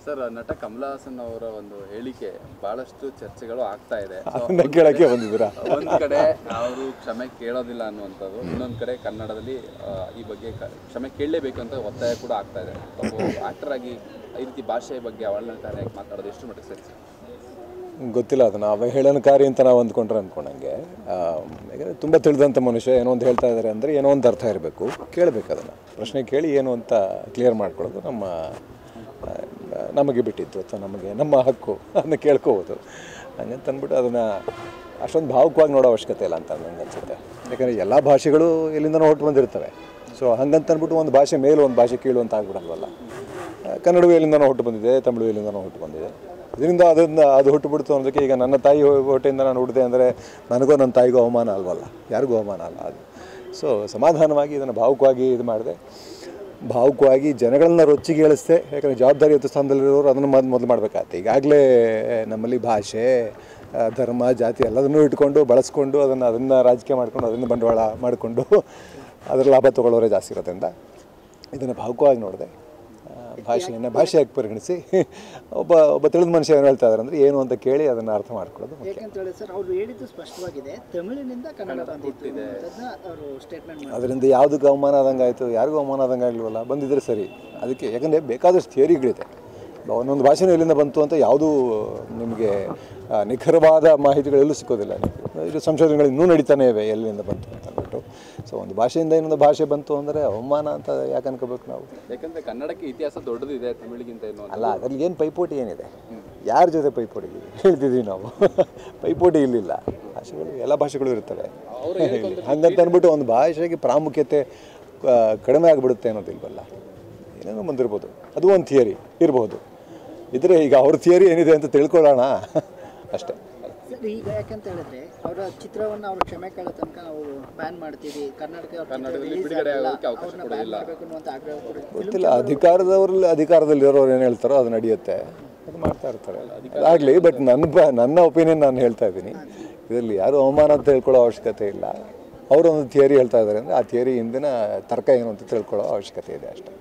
Sir, ನಟ ಕಮಲ್ ಹಾಸನ್ ಅವರ ಒಂದು ಹೇಳಿಕೆ ಬಹಳಷ್ಟು ಚರ್ಚೆಗಳು ಆಗ್ತಾ ಇದೆ. ಕೇಳಕ್ಕೆ ಬಂದಿದ್ದೀರಾ? ಒಂದ್ ಕಡೆ ಅವರು ಕ್ಷಮೆ ಕೇಳೋದಿಲ್ಲ ಅನ್ನುವಂಥದ್ದು, ಇನ್ನೊಂದು ಕಡೆ ಕನ್ನಡದಲ್ಲಿ ಈ ಬಗ್ಗೆ ಕ್ಷಮೆ ಕೇಳಲೇಬೇಕು ಅಂತ ಒತ್ತಾಯ ಕೂಡ ಆಗ್ತಾ ಇದೆ. ಆಕ್ಟರ್ ಆಗಿ ಈ ರೀತಿ ಭಾಷೆಯ ಬಗ್ಗೆ ಅವಹೇಳನಕಾರಿಯಾಗಿ ಮಾತಾಡೋದು ಎಷ್ಟು ಮಟ್ಟಿಗೆ ಸರಿ? ಗೊತ್ತಿಲ್ಲ, ಅದನ್ನು ಅವಹೇಳನಕಾರಿ ಅಂತ ನಾವು ಅಂದ್ಕೊಂಡ್ರೆ ಅಂದ್ಕೊಂಡಂಗೆ. ಯಾಕಂದರೆ ತುಂಬ ತಿಳಿದಂಥ ಮನುಷ್ಯ ಏನೋ ಒಂದು ಹೇಳ್ತಾ ಇದ್ದಾರೆ ಅಂದರೆ ಏನೋ ಒಂದು ಅರ್ಥ ಇರಬೇಕು, ಕೇಳಬೇಕು. ಅದನ್ನು ಪ್ರಶ್ನೆ ಕೇಳಿ ಏನು ಅಂತ ಕ್ಲಿಯರ್ ಮಾಡ್ಕೊಳ್ಳೋದು ನಮಗೆ ಬಿಟ್ಟಿತ್ತು, ಅಥವಾ ನಮ್ಮ ಹಕ್ಕು, ಅದನ್ನ ಕೇಳ್ಕೋಬೋದು. ಹಂಗಂತ ಅಂದ್ಬಿಟ್ಟು ಅದನ್ನು ಅಷ್ಟೊಂದು ಭಾವುಕವಾಗಿ ನೋಡೋ ಅವಶ್ಯಕತೆ ಇಲ್ಲ ಅಂತ ನನಗೆ ಅನಿಸುತ್ತೆ. ಯಾಕಂದರೆ ಎಲ್ಲ ಭಾಷೆಗಳು ಎಲ್ಲಿಂದನೋ ಹೊರಟು ಬಂದಿರ್ತವೆ. ಸೊ ಹಂಗಂತ ಅಂದ್ಬಿಟ್ಟು ಒಂದು ಭಾಷೆ ಮೇಲೂ ಒಂದು ಭಾಷೆ ಕೀಳು ಅಂತ ಆಗ್ಬಿಡಲ್ವಲ್ಲ. ಕನ್ನಡವೂ ಎಲ್ಲಿಂದನೋ ಹೊರಟು ಬಂದಿದೆ, ತಮಿಳು ಎಲ್ಲಿಂದನೋ ಹೊರಟು ಬಂದಿದೆ. ಇದರಿಂದ ಅದು ಹುಟ್ಟುಬಿಡ್ತು ಅನ್ನೋದಕ್ಕೆ ಈಗ ನನ್ನ ತಾಯಿ ಹೊಟ್ಟೆಯಿಂದ ನಾನು ಹುಟ್ಟಿದೆ ಅಂದರೆ ನನಗೋ ನನ್ನ ತಾಯಿಗೂ ಅವಮಾನ ಅಲ್ವಲ್ಲ, ಯಾರಿಗೂ ಅವಮಾನ ಅಲ್ಲ ಅದು. ಸೊ ಸಮಾಧಾನವಾಗಿ ಇದನ್ನು ಭಾವುಕವಾಗಿ ಇದು ಮಾಡಿದೆ, ಭಾವುಕವಾಗಿ ಜನಗಳನ್ನ ರೊಚ್ಚಿಗೆ ಏಳಿಸ್ದೆ. ಯಾಕಂದರೆ ಜವಾಬ್ದಾರಿಯುತ ಸ್ಥಾನದಲ್ಲಿರೋರು ಅದನ್ನು ಮೊದಲು ಮಾಡಬೇಕಾಗತ್ತೆ. ಈಗಾಗಲೇ ನಮ್ಮಲ್ಲಿ ಭಾಷೆ, ಧರ್ಮ, ಜಾತಿ ಎಲ್ಲದನ್ನೂ ಇಟ್ಕೊಂಡು ಬಳಸ್ಕೊಂಡು ಅದನ್ನು ರಾಜಕೀಯ ಮಾಡ್ಕೊಂಡು ಅದನ್ನು ಬಂಡವಾಳ ಮಾಡಿಕೊಂಡು ಅದರ ಲಾಭ ತೊಗೊಳ್ಳೋರೇ ಜಾಸ್ತಿ ಇರೋದ್ರಿಂದ ಇದನ್ನು ಭಾವುಕವಾಗಿ ನೋಡಿದೆ. ಭಾಷೆಯನ್ನು ಭಾಷೆಯಾಗಿ ಪರಿಗಣಿಸಿ ಒಬ್ಬ ತಿಳಿದ ಮನುಷ್ಯ ಏನು ಹೇಳ್ತಾ ಇದ್ದಾರೆ ಅಂದರೆ ಏನು ಅಂತ ಕೇಳಿ ಅದನ್ನು ಅರ್ಥ ಮಾಡ್ಕೊಳ್ಳೋದು ಮುಖ್ಯ. ಯಾಕಂತೇಳಿ ಸರ್, ಅವರು ಹೇಳಿದ್ದು ಸ್ಪಷ್ಟವಾಗಿದೆ, ತಮಿಳಿನಿಂದ ಕನ್ನಡ ಬಂದಿದೆ ಅವರು ಸ್ಟೇಟ್ಮೆಂಟ್ ಮಾಡಿ. ಅದರಿಂದ ಯಾವುದಕ್ಕೆ ಅವಮಾನ ಆದಂಗೆ ಆಯಿತು? ಯಾರಿಗೂ ಅವಮಾನ ಆದಂಗೆ ಆಗಲಿವಲ್ಲ, ಬಂದಿದ್ದರೆ ಸರಿ. ಅದಕ್ಕೆ ಯಾಕಂದರೆ ಬೇಕಾದಷ್ಟು ಥಿಯರಿಗಳಿದೆ. ಒಂದೊಂದು ಭಾಷೆನೂ ಎಲ್ಲಿಂದ ಬಂತು ಅಂತ ಯಾವುದೂ ನಿಮಗೆ ನಿಖರವಾದ ಮಾಹಿತಿಗಳೆಲ್ಲೂ ಸಿಕ್ಕೋದಿಲ್ಲ. ಇದು ಸಂಶೋಧನೆಗಳು ಇನ್ನೂ ನಡೀತಾನೆ ಇವೆ, ಎಲ್ಲಿಂದ ಬಂತು ಅಂತ ಅಂದ್ಬಿಟ್ಟು. ಸೊ ಒಂದು ಭಾಷೆಯಿಂದ ಇನ್ನೊಂದು ಭಾಷೆ ಬಂತು ಅಂದರೆ ಅವಮಾನ ಅಂತ ಯಾಕೆ ಅನ್ಕೋಬೇಕು ನಾವು? ಯಾಕಂದರೆ ಕನ್ನಡಕ್ಕೆ ಇತಿಹಾಸ ದೊಡ್ಡದಿದೆ ತಮಿಳಿಗಿಂತ ಏನು ಅಲ್ಲ. ಅದರಲ್ಲಿ ಏನು ಪೈಪೋಟಿ ಏನಿದೆ? ಯಾರ ಜೊತೆ ಪೈಪೋಟಿ ಹೇಳ್ತಿದ್ದೀವಿ ನಾವು? ಪೈಪೋಟಿ ಇಲ್ಲಿಲ್ಲ. ಭಾಷೆಗಳು ಎಲ್ಲ ಭಾಷೆಗಳು ಇರ್ತವೆ. ಹಂಗಂತ ಅಂದ್ಬಿಟ್ಟು ಒಂದು ಭಾಷೆಗೆ ಪ್ರಾಮುಖ್ಯತೆ ಕಡಿಮೆ ಆಗಿಬಿಡುತ್ತೆ ಅನ್ನೋದಿಲ್ವಲ್ಲ. ಏನೇನೋ ಬಂದಿರ್ಬೋದು, ಅದು ಒಂದು ಥಿಯರಿ ಇರ್ಬೋದು. ಇದ್ರೆ ಈಗ ಅವ್ರ ಥಿಯರಿ ಏನಿದೆ ಅಂತ ತಿಳ್ಕೊಳ್ಳೋಣ ಅಷ್ಟೇ. ಸರ್, ಈಗ ಯಾಕಂತ ಹೇಳಿದ್ರೆ ಅವರ ಚಿತ್ರವನ್ನು ಅವರು ಕ್ಷಮೆ ಕೇಳೋ ತನಕ ನಾವು ಬ್ಯಾನ್ ಮಾಡ್ತೀವಿ, ಕನ್ನಡದಲ್ಲಿ ಬಿಡುಗಡೆ ಆಗೋಕ್ಕೆ ಅವಕಾಶ ಕೊಡೋದಿಲ್ಲ ಅನ್ನುವಂಥ ಆಗ್ರಹ ಗೊತ್ತಿಲ್ಲ. ಅಧಿಕಾರದಲ್ಲಿರೋರು ಏನು ಹೇಳ್ತಾರೋ ಅದು ನಡೆಯುತ್ತೆ, ಅದು ಮಾಡ್ತಾ ಇರ್ತಾರೆ. ಅದಾಗಲಿ. ಬಟ್ ನನ್ನ ಒಪಿನಿಯನ್ ನಾನು ಹೇಳ್ತಾ ಇದ್ದೀನಿ. ಇದರಲ್ಲಿ ಯಾರು ಅವಮಾನ ಅಂತ ತಿಳ್ಕೊಳ್ಳೋ ಅವಶ್ಯಕತೆ ಇಲ್ಲ. ಅವರೊಂದು ಥಿಯರಿ ಹೇಳ್ತಾ ಇದ್ದಾರೆ ಅಂದರೆ ಆ ಥಿಯರಿ ಹಿಂದಿನ ತರ್ಕ ಏನು ಅಂತ ತಿಳ್ಕೊಳ್ಳೋ ಅವಶ್ಯಕತೆ ಇದೆ ಅಷ್ಟೇ.